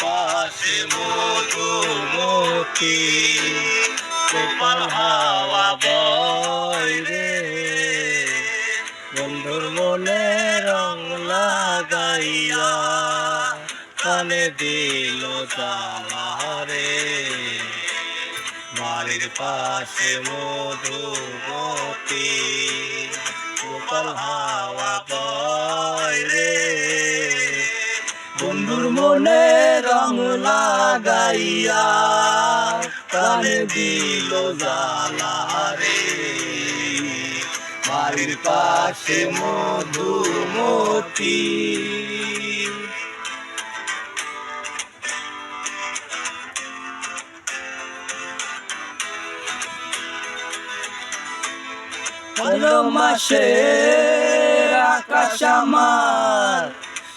পাশে মধুমতি গোপাল হাওয়া বয় রে, বন্ধুর মনে রং লাগাইয়া কানে দিল জ্বালা রে। বাড়ির পাশে মধুমতি গোপাল হাওয়া বয় রে, বন্ধুর মনে রং লাগাইয়া কানে দিল জ্বালা রে। বাড়ির পাশে মধুমতি ভাদ্র মাসে আকাশ আমার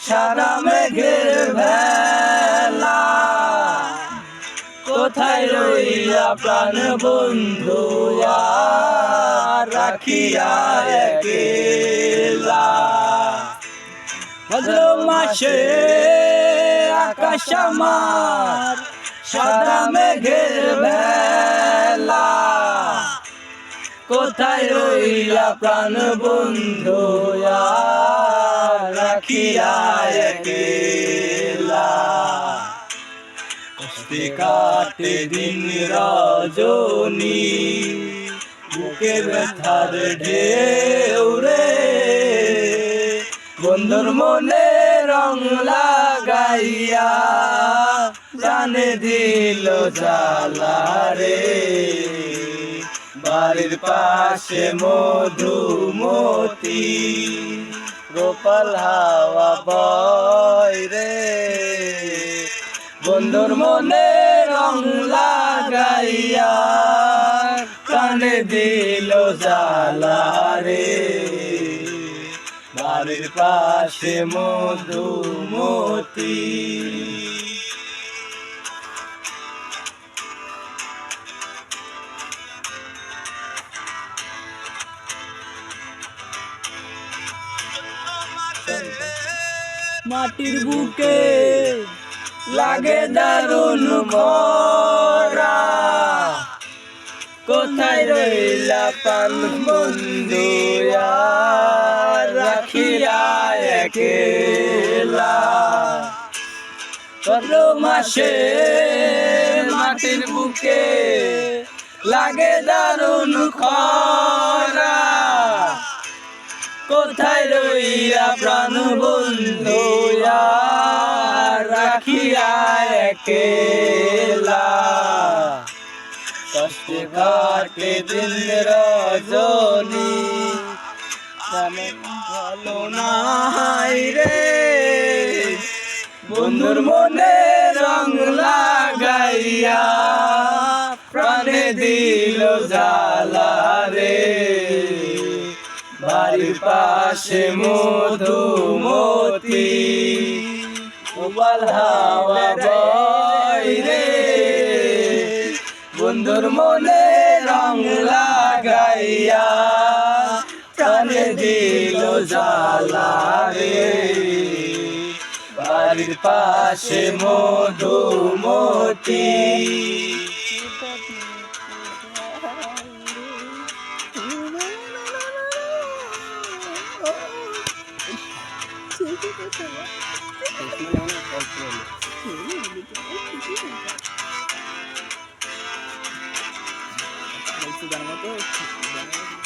সাদা মেঘের ভেলা, কোথায় রইয়া প্রাণ বন্ধু রাখিয়া একলা। ভাদ্র মাসে আকাশ আমার সাদা মেঘের ভেলা, কোথায় রইয়া প্রাণ বন্ধু রাখিয়া একলা। কষ্টে কাটে দিন রজনী বুকে ব্যথার ঢেউ রে, বন্ধুর মনে রং লাগাইয়া জানে দিল জ্বালা রে। বাড়ির পাশে মধুমতি গোপাল হাওয়া বয় রে, বন্ধুর মনে রং লাগাইয়া কানে দিল জ্বালা রে। বাড়ির পাশে মধুমতি মাটির বুকে লাগে দারুণ খরা, কোথায় রইলা প্রাণ বন্ধু রাখিয়া একলা। ভাদ্র মাসে মাটির বুকে লাগে দারুণ খরা, কোথায় রইয়া প্রাণ বন্ধু রাখিয়া একলা। কষ্টে কাটে দিন রজনী ভালো নাই রে, বন্ধুর মনে রং লাগাইয়া প্রাণে দিল জ্বালা রে। বাড়ির পাশে মধুমতি গোপাল হাওয়া বয় রে, বন্ধুর মনে রং লাগাইয়া প্রাণে দিল জ্বালা রে। বাড়ির পাশে মধুমতি Sudah lama tuh.